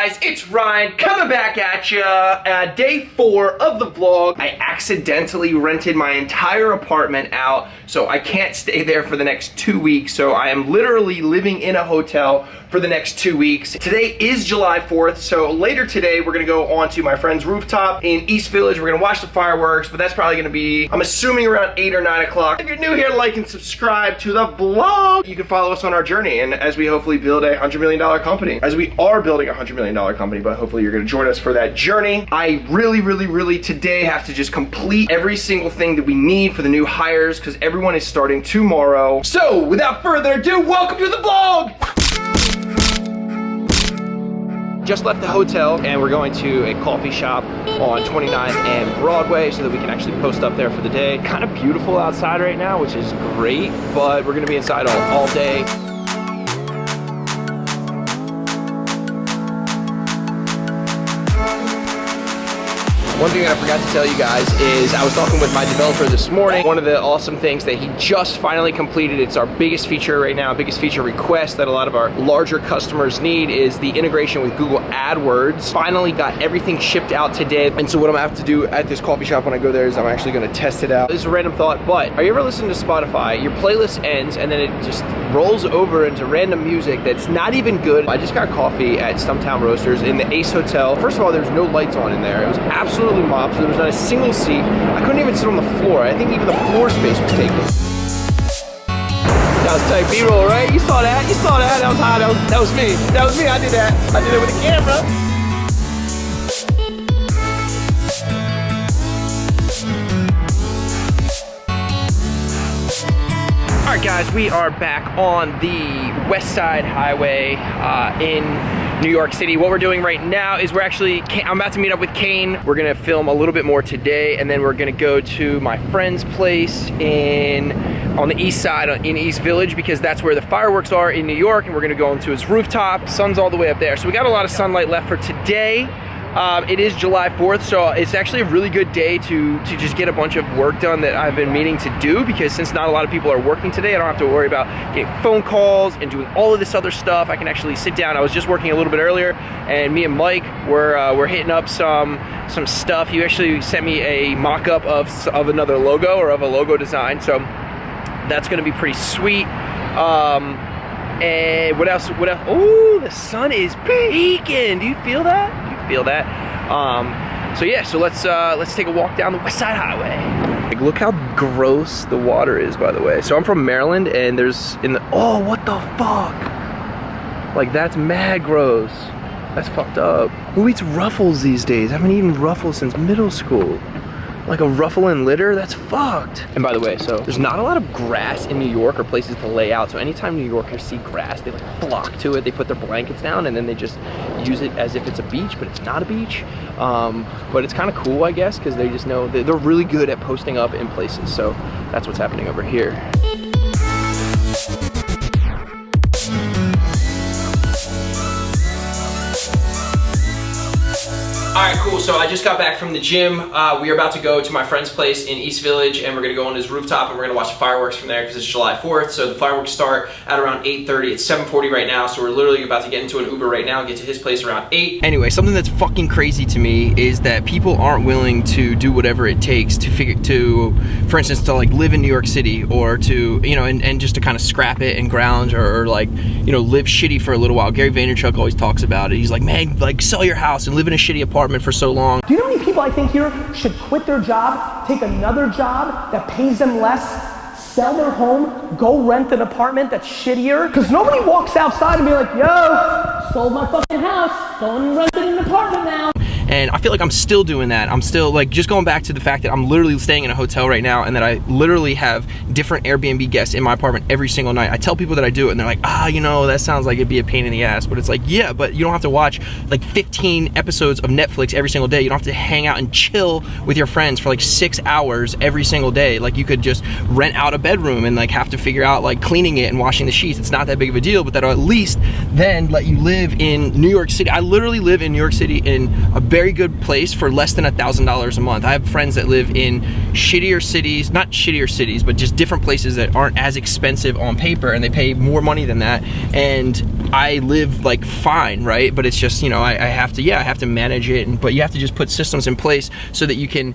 guys? It's Ryan coming back at ya. Day 4 of the vlog. I accidentally rented my entire apartment out, so I can't stay there for the next 2 weeks. So I am literally living in a hotel for the next 2 weeks. Today is July 4th, so later today we're gonna go onto my friend's rooftop in East Village. We're gonna watch the fireworks, but that's probably gonna be, I'm assuming, around 8 or 9 o'clock. If you're new here, like and subscribe to the vlog. You can follow us on our journey, and as we hopefully build a $100 million company, as we are building a $100 million company, but hopefully you're gonna join us for that journey. I really today have to just complete every single thing that we need for the new hires, because everyone is starting tomorrow. So without further ado, welcome to the vlog. Just left the hotel and we're going to a coffee shop on 29th and Broadway so that we can actually post up there for the day. Kind of beautiful outside right now, which is great, but we're gonna be inside all day. One thing that I forgot to tell you guys is I was talking with my developer this morning. One of the awesome things that he just finally completed, it's our biggest feature right now, biggest feature request that a lot of our larger customers need, is the integration with Google AdWords. Finally got everything shipped out today. And so what I'm gonna have to do at this coffee shop when I go there is I'm actually gonna test it out. This is a random thought, but are you ever listening to Spotify? Your playlist ends and then it just rolls over into random music that's not even good. I just got coffee at Stumptown Roasters in the Ace Hotel. First of all, there's no lights on in there. It was absolutely mobbed, so there was not a single seat. I couldn't even sit on the floor. I think even the floor space was taken. That was tight B-roll, right? You saw that? You saw that? That was hot. That was me. That was me. I did that. I did it with the camera. All right, guys, we are back on the West Side Highway in New York City. What we're doing right now is I'm about to meet up with Kane. We're gonna film a little bit more today, and then we're gonna go to my friend's place on the east side in East Village, because that's where the fireworks are in New York, and we're gonna go into his rooftop. Sun's all the way up there. So we got a lot of sunlight left for today. It is July 4th, so it's actually a really good day to just get a bunch of work done that I've been meaning to do, because since not a lot of people are working today, I don't have to worry about getting phone calls and doing all of this other stuff. I can actually sit down. I was just working a little bit earlier, and me and Mike were hitting up some stuff. He actually sent me a mock-up of another logo, or of a logo design, so that's gonna be pretty sweet. And what else? Oh, the sun is peaking. Do you feel that? Feel that? So yeah, so let's take a walk down the West Side Highway. Like, look how gross the water is, by the way. So I'm from Maryland, and oh, what the fuck? Like, that's mad gross. That's fucked up. Who eats Ruffles these days? I haven't eaten Ruffles since middle school. Like a ruffle and litter, that's fucked. And by the way, so there's not a lot of grass in New York or places to lay out. So anytime New Yorkers see grass, they like flock to it. They put their blankets down and then they just use it as if it's a beach, but it's not a beach. But it's kind of cool, I guess, because they just know they're really good at posting up in places. So that's what's happening over here. All right, cool, so I just got back from the gym. We are about to go to my friend's place in East Village, and we're gonna go on his rooftop and we're gonna watch the fireworks from there because it's July 4th. So the fireworks start at around 8:30. It's 7:40 right now, so we're literally about to get into an Uber right now and get to his place around 8. Anyway, something that's fucking crazy to me is that people aren't willing to do whatever it takes for instance, to like live in New York City, or to, you know, and just to kind of scrap it and ground, or like, you know, live shitty for a little while. Gary Vaynerchuk always talks about it. He's like, man, like, sell your house and live in a shitty apartment for so long. Do you know how many people I think here should quit their job, take another job that pays them less, sell their home, go rent an apartment that's shittier? Because nobody walks outside and be like, yo, sold my fucking house, going and rented an apartment now. And I feel like I'm still doing that. I'm still like just going back to the fact that I'm literally staying in a hotel right now, and that I literally have different Airbnb guests in my apartment every single night. I tell people that I do it, and they're like, you know, that sounds like it'd be a pain in the ass. But it's like, yeah, but you don't have to watch like 15 episodes of Netflix every single day. You don't have to hang out and chill with your friends for like 6 hours every single day. Like, you could just rent out a bedroom and like have to figure out like cleaning it and washing the sheets. It's not that big of a deal, but that'll at least then let you live in New York City. I literally live in New York City in a very good place for less than $1,000 a month. I have friends that live in shittier cities, not shittier cities, but just different places that aren't as expensive on paper, and they pay more money than that. And I live like fine, right? But it's just, you know, I have to manage it, but you have to just put systems in place so that you can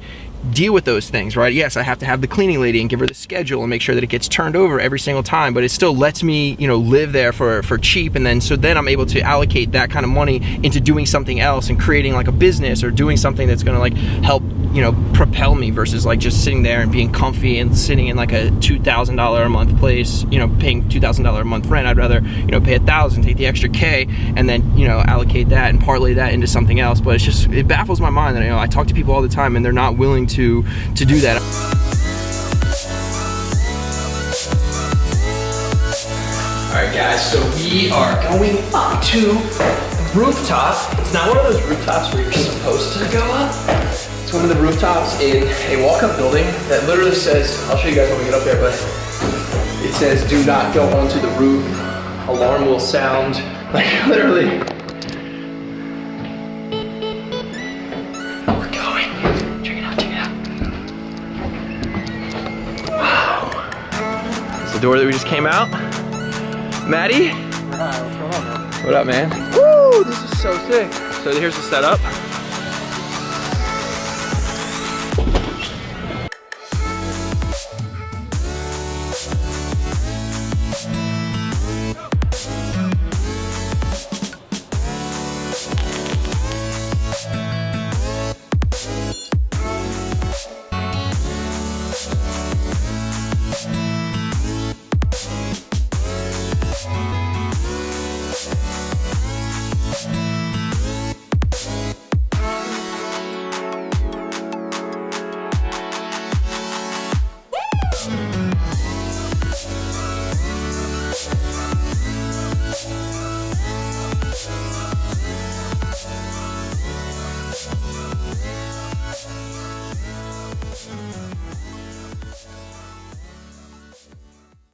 deal with those things, right? Yes, I have to have the cleaning lady and give her the schedule and make sure that it gets turned over every single time, but it still lets me, you know, live there for cheap. And then so then I'm able to allocate that kind of money into doing something else and creating like a business or doing something that's gonna like help, you know, propel me, versus like just sitting there and being comfy and sitting in like a $2,000 a month place, you know, paying $2,000 a month rent. I'd rather, you know, pay $1,000, take the extra K, and then, you know, allocate that and parlay that into something else. But it's just, it baffles my mind that, you know, I talk to people all the time and they're not willing to do that. All right, guys, so we are going up to the rooftop. It's not one of those rooftops where you're supposed to go up. It's one of the rooftops in a walk-up building that literally says, I'll show you guys when we get up there, but it says, do not go onto the roof. Alarm will sound. Like, literally. We're going. Check it out, check it out. Wow. It's the door that we just came out. Maddie? What's going on, man? What up, man? Woo, this is so sick. So here's the setup.